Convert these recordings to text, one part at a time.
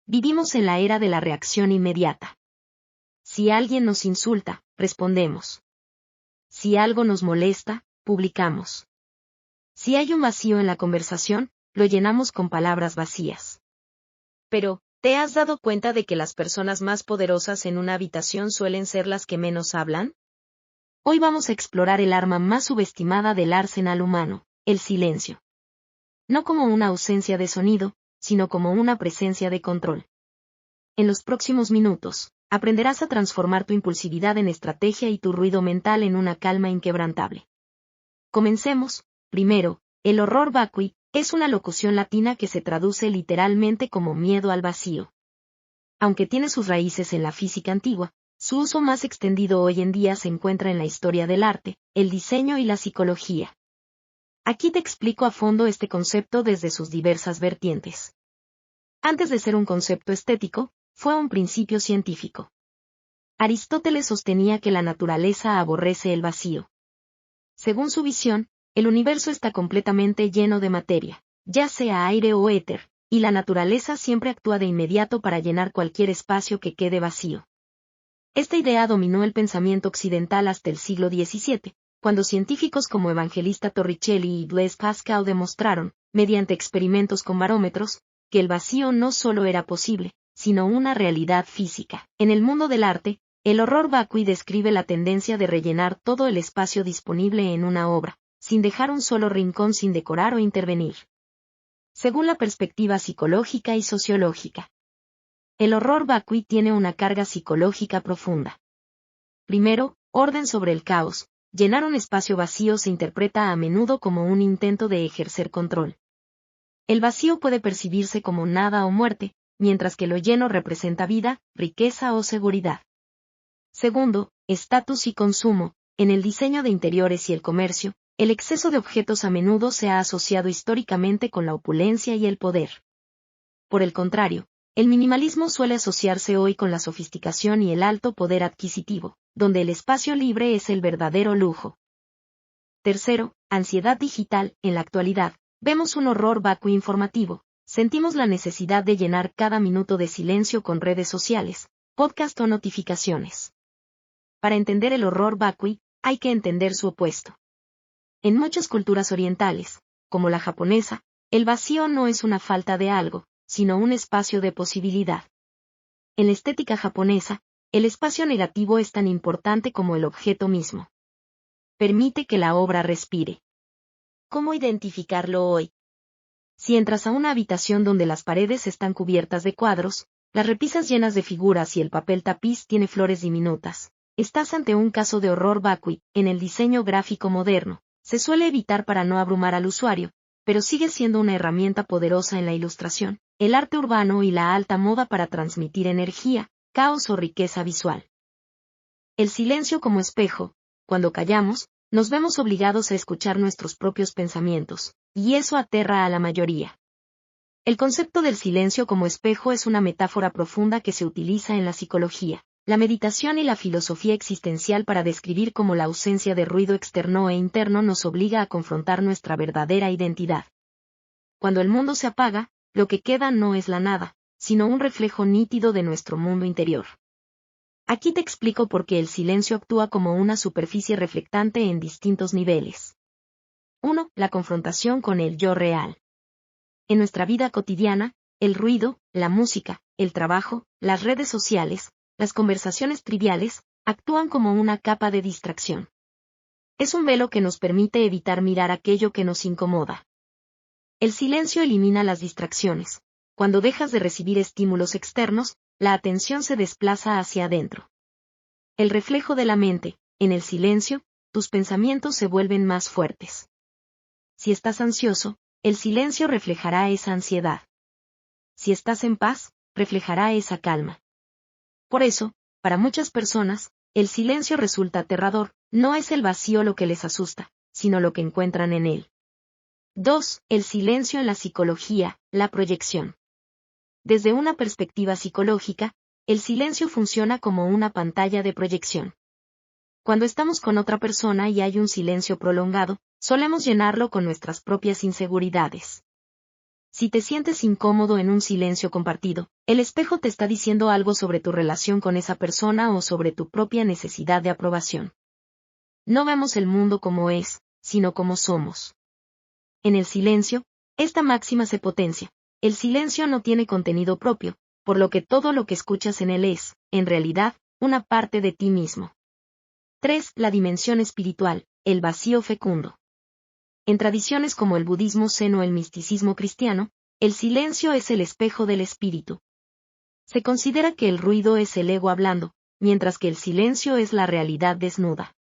vivimos en la era de la reacción inmediata. Si alguien nos insulta, respondemos. Si algo nos molesta, publicamos. Si hay un vacío en la conversación, lo llenamos con palabras vacías. Pero, ¿te has dado cuenta de que las personas más poderosas en una habitación suelen ser las que menos hablan? Hoy vamos a explorar el arma más subestimada del arsenal humano, el silencio. No como una ausencia de sonido, sino como una presencia de control. En los próximos minutos, aprenderás a transformar tu impulsividad en estrategia y tu ruido mental en una calma inquebrantable. Comencemos. Primero, el horror vacui es una locución latina que se traduce literalmente como miedo al vacío. Aunque tiene sus raíces en la física antigua, su uso más extendido hoy en día se encuentra en la historia del arte, el diseño y la psicología. Aquí te explico a fondo este concepto desde sus diversas vertientes. Antes de ser un concepto estético, fue un principio científico. Aristóteles sostenía que la naturaleza aborrece el vacío. Según su visión, el universo está completamente lleno de materia, ya sea aire o éter, y la naturaleza siempre actúa de inmediato para llenar cualquier espacio que quede vacío. Esta idea dominó el pensamiento occidental hasta el siglo XVII, cuando científicos como Evangelista Torricelli y Blaise Pascal demostraron, mediante experimentos con barómetros, que el vacío no solo era posible, sino una realidad física. En el mundo del arte, el horror vacui describe la tendencia de rellenar todo el espacio disponible en una obra, sin dejar un solo rincón sin decorar o intervenir. Según la perspectiva psicológica y sociológica, el horror vacui tiene una carga psicológica profunda. Primero, orden sobre el caos. Llenar un espacio vacío se interpreta a menudo como un intento de ejercer control. El vacío puede percibirse como nada o muerte, mientras que lo lleno representa vida, riqueza o seguridad. Segundo, estatus y consumo. En el diseño de interiores y el comercio, el exceso de objetos a menudo se ha asociado históricamente con la opulencia y el poder. Por el contrario, el minimalismo suele asociarse hoy con la sofisticación y el alto poder adquisitivo, donde el espacio libre es el verdadero lujo. Tercero, ansiedad digital. En la actualidad, vemos un horror vacui informativo. Sentimos la necesidad de llenar cada minuto de silencio con redes sociales, podcast o notificaciones. Para entender el horror vacui, hay que entender su opuesto. En muchas culturas orientales, como la japonesa, el vacío no es una falta de algo, sino un espacio de posibilidad. En la estética japonesa, el espacio negativo es tan importante como el objeto mismo. Permite que la obra respire. ¿Cómo identificarlo hoy? Si entras a una habitación donde las paredes están cubiertas de cuadros, las repisas llenas de figuras y el papel tapiz tiene flores diminutas, estás ante un caso de horror vacui. En el diseño gráfico moderno, se suele evitar para no abrumar al usuario, pero sigue siendo una herramienta poderosa en la ilustración, el arte urbano y la alta moda para transmitir energía, caos o riqueza visual. El silencio como espejo. Cuando callamos, nos vemos obligados a escuchar nuestros propios pensamientos, y eso aterra a la mayoría. El concepto del silencio como espejo es una metáfora profunda que se utiliza en la psicología, la meditación y la filosofía existencial para describir cómo la ausencia de ruido externo e interno nos obliga a confrontar nuestra verdadera identidad. Cuando el mundo se apaga, lo que queda no es la nada, sino un reflejo nítido de nuestro mundo interior. Aquí te explico por qué el silencio actúa como una superficie reflectante en distintos niveles. 1. La confrontación con el yo real. En nuestra vida cotidiana, el ruido, la música, el trabajo, las redes sociales, las conversaciones triviales, actúan como una capa de distracción. Es un velo que nos permite evitar mirar aquello que nos incomoda. El silencio elimina las distracciones. Cuando dejas de recibir estímulos externos, la atención se desplaza hacia adentro. El reflejo de la mente. En el silencio, tus pensamientos se vuelven más fuertes. Si estás ansioso, el silencio reflejará esa ansiedad. Si estás en paz, reflejará esa calma. Por eso, para muchas personas, el silencio resulta aterrador. No es el vacío lo que les asusta, sino lo que encuentran en él. 2. El silencio en la psicología, la proyección. Desde una perspectiva psicológica, el silencio funciona como una pantalla de proyección. Cuando estamos con otra persona y hay un silencio prolongado, solemos llenarlo con nuestras propias inseguridades. Si te sientes incómodo en un silencio compartido, el espejo te está diciendo algo sobre tu relación con esa persona o sobre tu propia necesidad de aprobación. No vemos el mundo como es, sino como somos. En el silencio, esta máxima se potencia. El silencio no tiene contenido propio, por lo que todo lo que escuchas en él es, en realidad, una parte de ti mismo. 3. La dimensión espiritual, el vacío fecundo. En tradiciones como el budismo zen o el misticismo cristiano, el silencio es el espejo del espíritu. Se considera que el ruido es el ego hablando, mientras que el silencio es la realidad desnuda.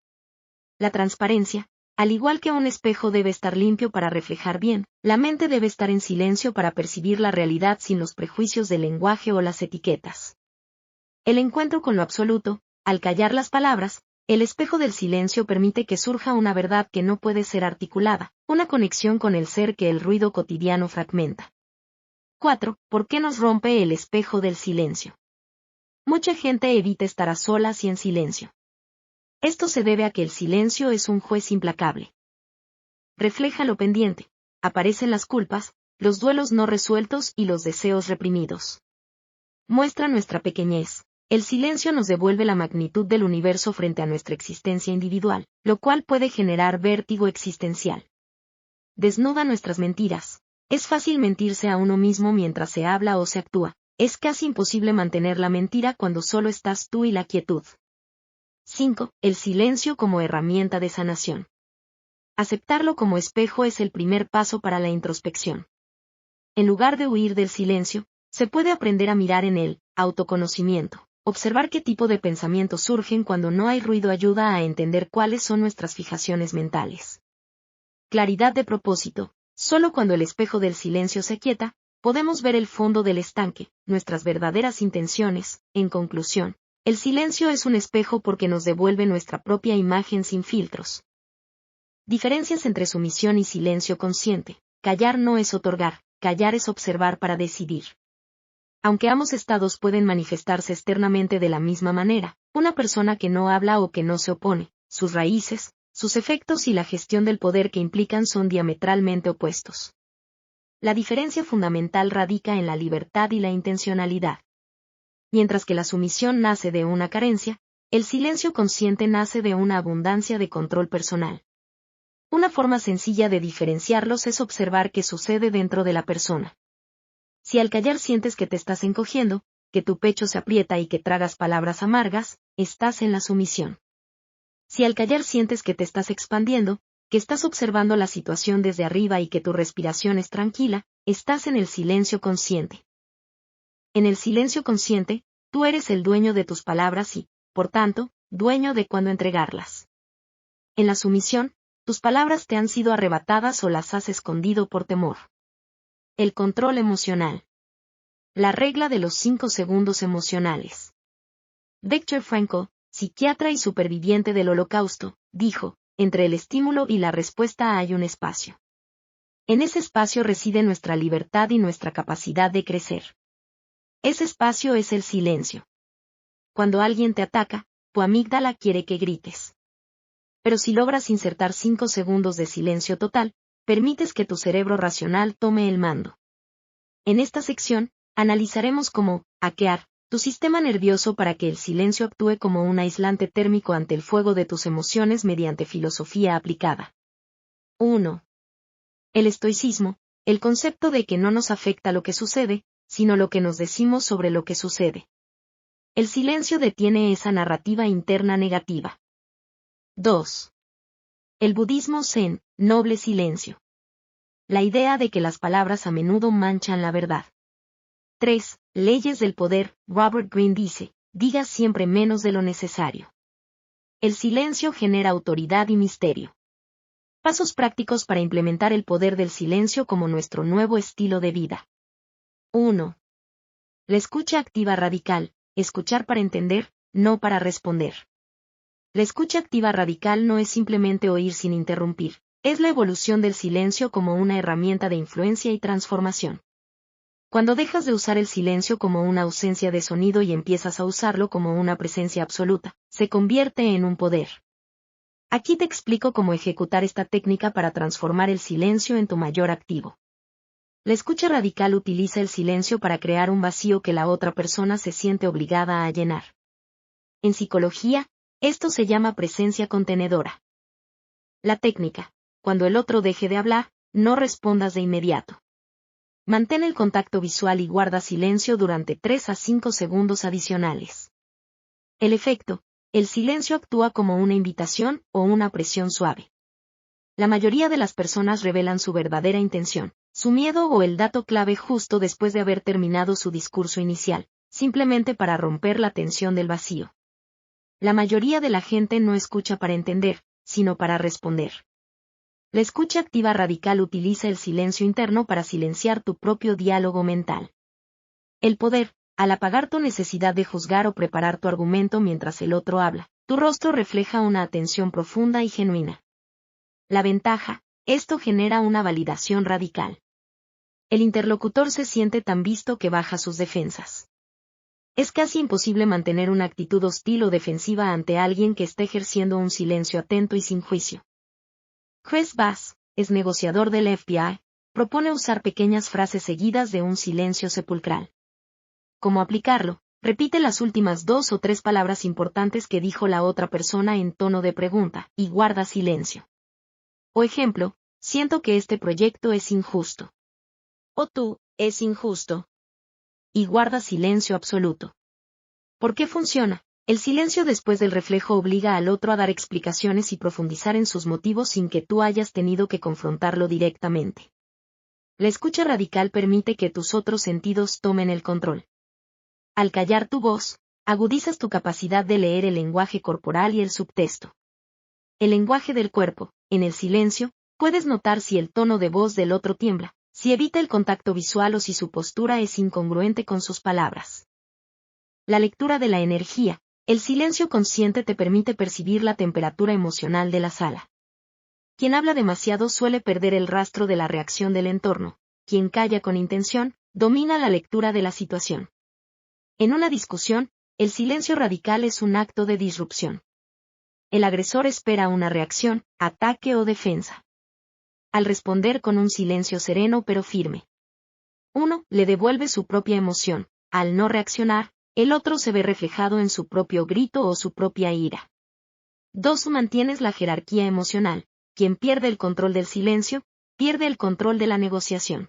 La transparencia, al igual que un espejo debe estar limpio para reflejar bien, la mente debe estar en silencio para percibir la realidad sin los prejuicios del lenguaje o las etiquetas. El encuentro con lo absoluto, al callar las palabras, el espejo del silencio permite que surja una verdad que no puede ser articulada, una conexión con el ser que el ruido cotidiano fragmenta. 4. ¿Por qué nos rompe el espejo del silencio? Mucha gente evita estar a solas y en silencio. Esto se debe a que el silencio es un juez implacable. Refleja lo pendiente, aparecen las culpas, los duelos no resueltos y los deseos reprimidos. Muestra nuestra pequeñez. El silencio nos devuelve la magnitud del universo frente a nuestra existencia individual, lo cual puede generar vértigo existencial. Desnuda nuestras mentiras. Es fácil mentirse a uno mismo mientras se habla o se actúa. Es casi imposible mantener la mentira cuando solo estás tú y la quietud. 5. El silencio como herramienta de sanación. Aceptarlo como espejo es el primer paso para la introspección. En lugar de huir del silencio, se puede aprender a mirar en él, autoconocimiento. Observar qué tipo de pensamientos surgen cuando no hay ruido ayuda a entender cuáles son nuestras fijaciones mentales. Claridad de propósito. Solo cuando el espejo del silencio se aquieta, podemos ver el fondo del estanque, nuestras verdaderas intenciones. En conclusión, el silencio es un espejo porque nos devuelve nuestra propia imagen sin filtros. Diferencias entre sumisión y silencio consciente. Callar no es otorgar, callar es observar para decidir. Aunque ambos estados pueden manifestarse externamente de la misma manera, una persona que no habla o que no se opone, sus raíces, sus efectos y la gestión del poder que implican son diametralmente opuestos. La diferencia fundamental radica en la libertad y la intencionalidad. Mientras que la sumisión nace de una carencia, el silencio consciente nace de una abundancia de control personal. Una forma sencilla de diferenciarlos es observar qué sucede dentro de la persona. Si al callar sientes que te estás encogiendo, que tu pecho se aprieta y que tragas palabras amargas, estás en la sumisión. Si al callar sientes que te estás expandiendo, que estás observando la situación desde arriba y que tu respiración es tranquila, estás en el silencio consciente. En el silencio consciente, tú eres el dueño de tus palabras y, por tanto, dueño de cuándo entregarlas. En la sumisión, tus palabras te han sido arrebatadas o las has escondido por temor. El control emocional. La regla de los 5 segundos emocionales. Viktor Frankl, psiquiatra y superviviente del Holocausto, dijo, entre el estímulo y la respuesta hay un espacio. En ese espacio reside nuestra libertad y nuestra capacidad de crecer. Ese espacio es el silencio. Cuando alguien te ataca, tu amígdala quiere que grites. Pero si logras insertar 5 segundos de silencio total, permites que tu cerebro racional tome el mando. En esta sección, analizaremos cómo hackear tu sistema nervioso para que el silencio actúe como un aislante térmico ante el fuego de tus emociones mediante filosofía aplicada. 1. El estoicismo, el concepto de que no nos afecta lo que sucede, sino lo que nos decimos sobre lo que sucede. El silencio detiene esa narrativa interna negativa. 2. El budismo zen, noble silencio. La idea de que las palabras a menudo manchan la verdad. 3. Leyes del poder. Robert Greene dice, diga siempre menos de lo necesario. El silencio genera autoridad y misterio. Pasos prácticos para implementar el poder del silencio como nuestro nuevo estilo de vida. 1. La escucha activa radical, escuchar para entender, no para responder. La escucha activa radical no es simplemente oír sin interrumpir, es la evolución del silencio como una herramienta de influencia y transformación. Cuando dejas de usar el silencio como una ausencia de sonido y empiezas a usarlo como una presencia absoluta, se convierte en un poder. Aquí te explico cómo ejecutar esta técnica para transformar el silencio en tu mayor activo. La escucha radical utiliza el silencio para crear un vacío que la otra persona se siente obligada a llenar. En psicología, esto se llama presencia contenedora. La técnica: cuando el otro deje de hablar, no respondas de inmediato. Mantén el contacto visual y guarda silencio durante 3 a 5 segundos adicionales. El efecto: el silencio actúa como una invitación o una presión suave. La mayoría de las personas revelan su verdadera intención, su miedo o el dato clave justo después de haber terminado su discurso inicial, simplemente para romper la tensión del vacío. La mayoría de la gente no escucha para entender, sino para responder. La escucha activa radical utiliza el silencio interno para silenciar tu propio diálogo mental. El poder: al apagar tu necesidad de juzgar o preparar tu argumento mientras el otro habla, tu rostro refleja una atención profunda y genuina. La ventaja: esto genera una validación radical. El interlocutor se siente tan visto que baja sus defensas. Es casi imposible mantener una actitud hostil o defensiva ante alguien que está ejerciendo un silencio atento y sin juicio. Chris Bass, ex negociador del FBI, propone usar pequeñas frases seguidas de un silencio sepulcral. ¿Cómo aplicarlo? Repite las últimas 2 o 3 palabras importantes que dijo la otra persona en tono de pregunta, y guarda silencio. O ejemplo: siento que este proyecto es injusto. O tú, es injusto. Y guarda silencio absoluto. ¿Por qué funciona? El silencio después del reflejo obliga al otro a dar explicaciones y profundizar en sus motivos sin que tú hayas tenido que confrontarlo directamente. La escucha radical permite que tus otros sentidos tomen el control. Al callar tu voz, agudizas tu capacidad de leer el lenguaje corporal y el subtexto. El lenguaje del cuerpo: en el silencio, puedes notar si el tono de voz del otro tiembla, si evita el contacto visual o si su postura es incongruente con sus palabras. La lectura de la energía: el silencio consciente te permite percibir la temperatura emocional de la sala. Quien habla demasiado suele perder el rastro de la reacción del entorno. Quien calla con intención, domina la lectura de la situación. En una discusión, el silencio radical es un acto de disrupción. El agresor espera una reacción, ataque o defensa. Al responder con un silencio sereno pero firme, uno le devuelve su propia emoción. Al no reaccionar, el otro se ve reflejado en su propio grito o su propia ira. 2. Mantienes la jerarquía emocional. Quien pierde el control del silencio, pierde el control de la negociación.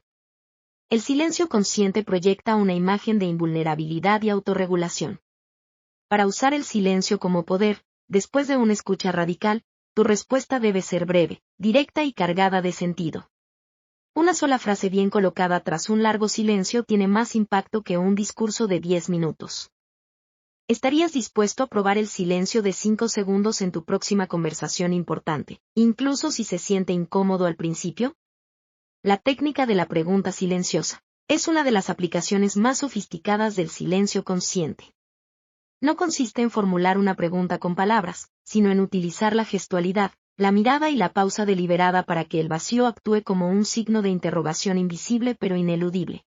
El silencio consciente proyecta una imagen de invulnerabilidad y autorregulación. Para usar el silencio como poder, después de una escucha radical, tu respuesta debe ser breve, directa y cargada de sentido. Una sola frase bien colocada tras un largo silencio tiene más impacto que un discurso de 10 minutos. ¿Estarías dispuesto a probar el silencio de 5 segundos en tu próxima conversación importante, incluso si se siente incómodo al principio? La técnica de la pregunta silenciosa es una de las aplicaciones más sofisticadas del silencio consciente. No consiste en formular una pregunta con palabras, sino en utilizar la gestualidad, la mirada y la pausa deliberada para que el vacío actúe como un signo de interrogación invisible pero ineludible.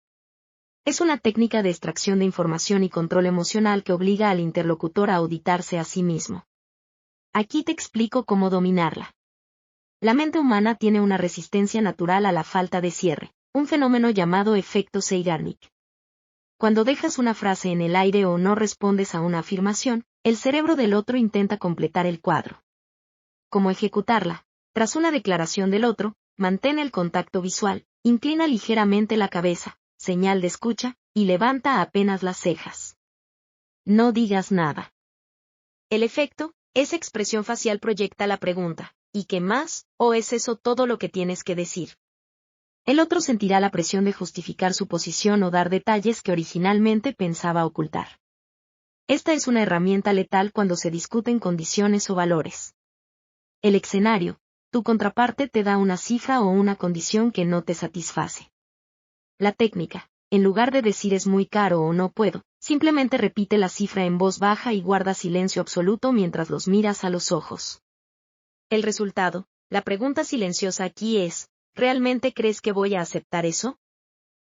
Es una técnica de extracción de información y control emocional que obliga al interlocutor a auditarse a sí mismo. Aquí te explico cómo dominarla. La mente humana tiene una resistencia natural a la falta de cierre, un fenómeno llamado efecto Zeigarnik. Cuando dejas una frase en el aire o no respondes a una afirmación, el cerebro del otro intenta completar el cuadro. ¿Cómo ejecutarla? Tras una declaración del otro, mantén el contacto visual, inclina ligeramente la cabeza, señal de escucha, y levanta apenas las cejas. No digas nada. El efecto: esa expresión facial proyecta la pregunta, ¿y qué más? ¿O es eso todo lo que tienes que decir? El otro sentirá la presión de justificar su posición o dar detalles que originalmente pensaba ocultar. Esta es una herramienta letal cuando se discuten condiciones o valores. El escenario: tu contraparte te da una cifra o una condición que no te satisface. La técnica: en lugar de decir es muy caro o no puedo, simplemente repite la cifra en voz baja y guarda silencio absoluto mientras los miras a los ojos. El resultado: la pregunta silenciosa aquí es: ¿realmente crees que voy a aceptar eso?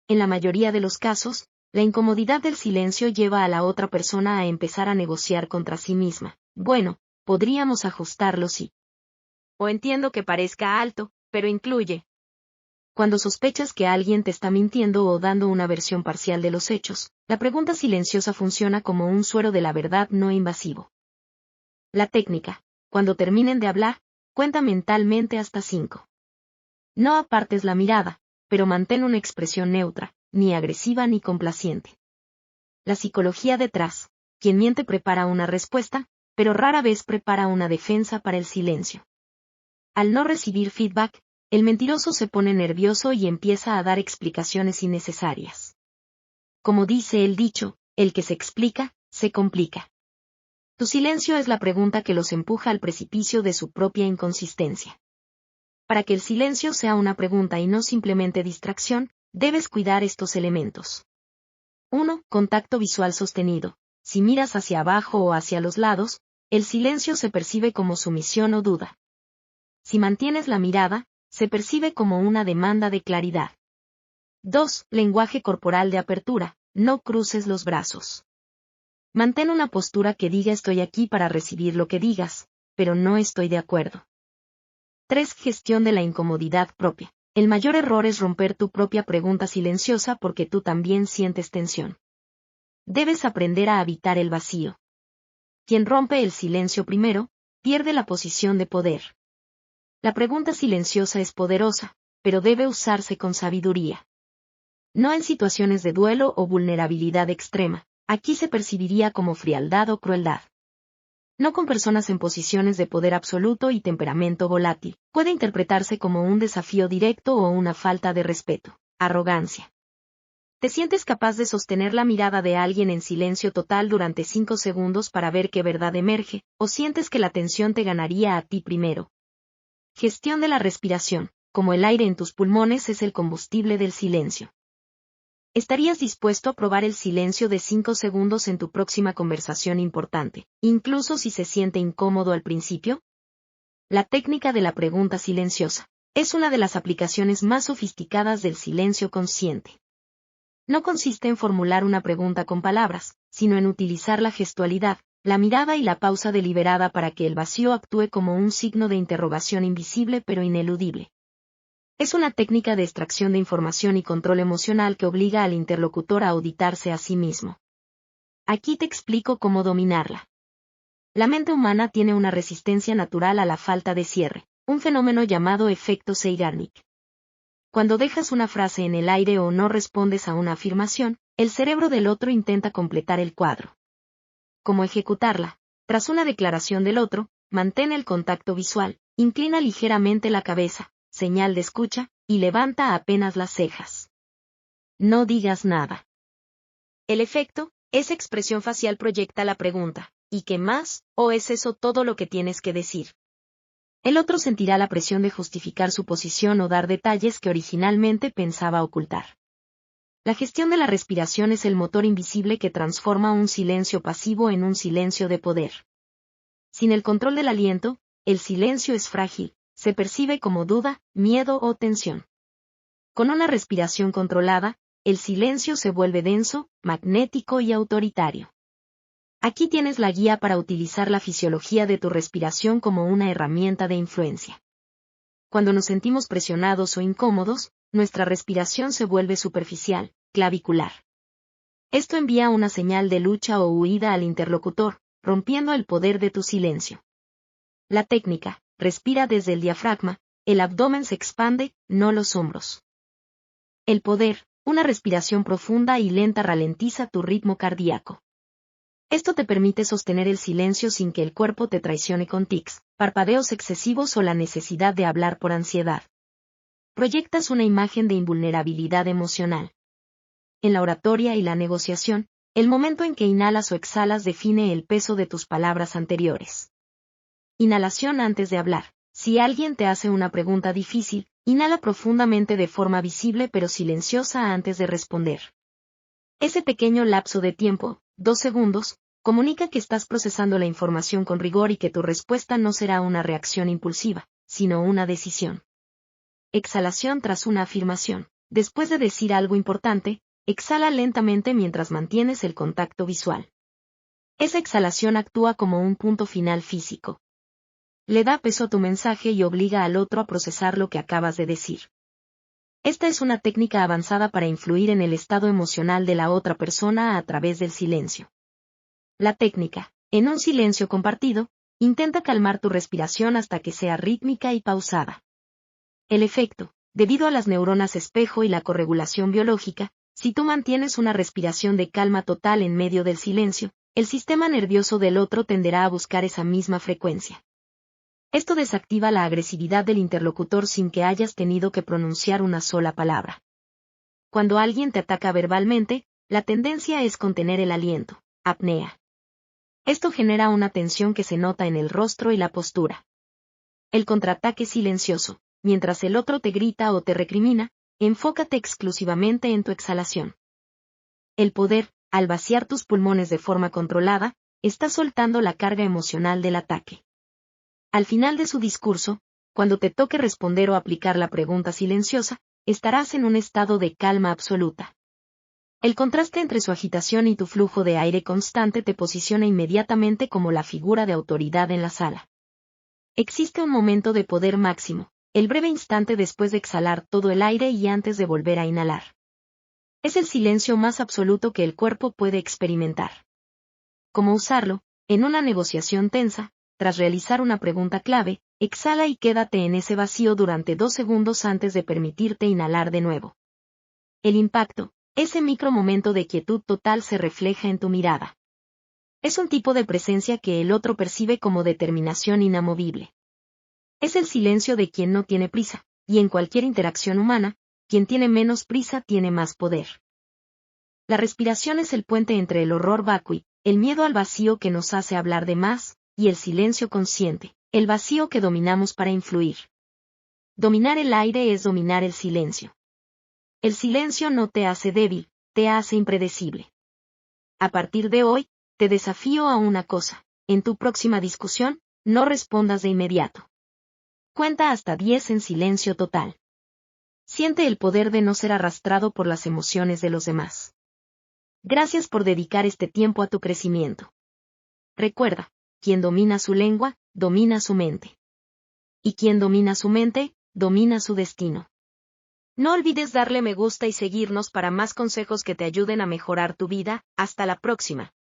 En la mayoría de los casos, la incomodidad del silencio lleva a la otra persona a empezar a negociar contra sí misma. Bueno, podríamos ajustarlo sí. O entiendo que parezca alto, pero incluye Cuando sospechas que alguien te está mintiendo o dando una versión parcial de los hechos, la pregunta silenciosa funciona como un suero de la verdad no invasivo. La técnica. Cuando terminen de hablar, cuenta mentalmente hasta 5. No apartes la mirada, pero mantén una expresión neutra, ni agresiva ni complaciente. La psicología detrás. Quien miente prepara una respuesta, pero rara vez prepara una defensa para el silencio. Al no recibir feedback, el mentiroso se pone nervioso y empieza a dar explicaciones innecesarias. Como dice el dicho, el que se explica, se complica. Tu silencio es la pregunta que los empuja al precipicio de su propia inconsistencia. Para que el silencio sea una pregunta y no simplemente distracción, debes cuidar estos elementos. 1. Contacto visual sostenido. Si miras hacia abajo o hacia los lados, el silencio se percibe como sumisión o duda. Si mantienes la mirada, se percibe como una demanda de claridad. 2. Lenguaje corporal de apertura. No cruces los brazos. Mantén una postura que diga estoy aquí para recibir lo que digas, pero no estoy de acuerdo. 3. Gestión de la incomodidad propia. El mayor error es romper tu propia pregunta silenciosa porque tú también sientes tensión. Debes aprender a habitar el vacío. Quien rompe el silencio primero, pierde la posición de poder. La pregunta silenciosa es poderosa, pero debe usarse con sabiduría. No en situaciones de duelo o vulnerabilidad extrema, aquí se percibiría como frialdad o crueldad. No con personas en posiciones de poder absoluto y temperamento volátil, puede interpretarse como un desafío directo o una falta de respeto, arrogancia. ¿Te sientes capaz de sostener la mirada de alguien en silencio total durante 5 segundos para ver qué verdad emerge, o sientes que la tensión te ganaría a ti primero? Gestión de la respiración. Como el aire en tus pulmones es el combustible del silencio. ¿Estarías dispuesto a probar el silencio de 5 segundos en tu próxima conversación importante, incluso si se siente incómodo al principio? La técnica de la pregunta silenciosa es una de las aplicaciones más sofisticadas del silencio consciente. No consiste en formular una pregunta con palabras, sino en utilizar la gestualidad, la mirada y la pausa deliberada para que el vacío actúe como un signo de interrogación invisible pero ineludible. Es una técnica de extracción de información y control emocional que obliga al interlocutor a auditarse a sí mismo. Aquí te explico cómo dominarla. La mente humana tiene una resistencia natural a la falta de cierre, un fenómeno llamado efecto Zeigarnik. Cuando dejas una frase en el aire o no respondes a una afirmación, el cerebro del otro intenta completar el cuadro. ¿Cómo ejecutarla? Tras una declaración del otro, mantén el contacto visual, inclina ligeramente la cabeza, señal de escucha, y levanta apenas las cejas. No digas nada. El efecto, esa expresión facial proyecta la pregunta, ¿y qué más? ¿O es eso todo lo que tienes que decir? El otro sentirá la presión de justificar su posición o dar detalles que originalmente pensaba ocultar. La gestión de la respiración es el motor invisible que transforma un silencio pasivo en un silencio de poder. Sin el control del aliento, el silencio es frágil, se percibe como duda, miedo o tensión. Con una respiración controlada, el silencio se vuelve denso, magnético y autoritario. Aquí tienes la guía para utilizar la fisiología de tu respiración como una herramienta de influencia. Cuando nos sentimos presionados o incómodos, nuestra respiración se vuelve superficial, clavicular. Esto envía una señal de lucha o huida al interlocutor, rompiendo el poder de tu silencio. La técnica, respira desde el diafragma, el abdomen se expande, no los hombros. El poder, una respiración profunda y lenta ralentiza tu ritmo cardíaco. Esto te permite sostener el silencio sin que el cuerpo te traicione con tics, parpadeos excesivos o la necesidad de hablar por ansiedad. Proyectas una imagen de invulnerabilidad emocional. En la oratoria y la negociación, el momento en que inhalas o exhalas define el peso de tus palabras anteriores. Inhalación antes de hablar. Si alguien te hace una pregunta difícil, inhala profundamente de forma visible pero silenciosa antes de responder. Ese pequeño lapso de tiempo, 2 segundos, comunica que estás procesando la información con rigor y que tu respuesta no será una reacción impulsiva, sino una decisión. Exhalación tras una afirmación. Después de decir algo importante, exhala lentamente mientras mantienes el contacto visual. Esa exhalación actúa como un punto final físico. Le da peso a tu mensaje y obliga al otro a procesar lo que acabas de decir. Esta es una técnica avanzada para influir en el estado emocional de la otra persona a través del silencio. La técnica, en un silencio compartido, intenta calmar tu respiración hasta que sea rítmica y pausada. El efecto, debido a las neuronas espejo y la corregulación biológica, si tú mantienes una respiración de calma total en medio del silencio, el sistema nervioso del otro tenderá a buscar esa misma frecuencia. Esto desactiva la agresividad del interlocutor sin que hayas tenido que pronunciar una sola palabra. Cuando alguien te ataca verbalmente, la tendencia es contener el aliento, apnea. Esto genera una tensión que se nota en el rostro y la postura. El contraataque silencioso, mientras el otro te grita o te recrimina, enfócate exclusivamente en tu exhalación. El poder, al vaciar tus pulmones de forma controlada, está soltando la carga emocional del ataque. Al final de su discurso, cuando te toque responder o aplicar la pregunta silenciosa, estarás en un estado de calma absoluta. El contraste entre su agitación y tu flujo de aire constante te posiciona inmediatamente como la figura de autoridad en la sala. Existe un momento de poder máximo, el breve instante después de exhalar todo el aire y antes de volver a inhalar. Es el silencio más absoluto que el cuerpo puede experimentar. ¿Cómo usarlo? En una negociación tensa, tras realizar una pregunta clave, exhala y quédate en ese vacío durante 2 segundos antes de permitirte inhalar de nuevo. El impacto, ese micro momento de quietud total se refleja en tu mirada. Es un tipo de presencia que el otro percibe como determinación inamovible. Es el silencio de quien no tiene prisa, y en cualquier interacción humana, quien tiene menos prisa tiene más poder. La respiración es el puente entre el horror vacui, el miedo al vacío que nos hace hablar de más, y el silencio consciente, el vacío que dominamos para influir. Dominar el aire es dominar el silencio. El silencio no te hace débil, te hace impredecible. A partir de hoy, te desafío a una cosa: en tu próxima discusión, no respondas de inmediato. Cuenta hasta 10 en silencio total. Siente el poder de no ser arrastrado por las emociones de los demás. Gracias por dedicar este tiempo a tu crecimiento. Recuerda, quien domina su lengua, domina su mente. Y quien domina su mente, domina su destino. No olvides darle me gusta y seguirnos para más consejos que te ayuden a mejorar tu vida. Hasta la próxima.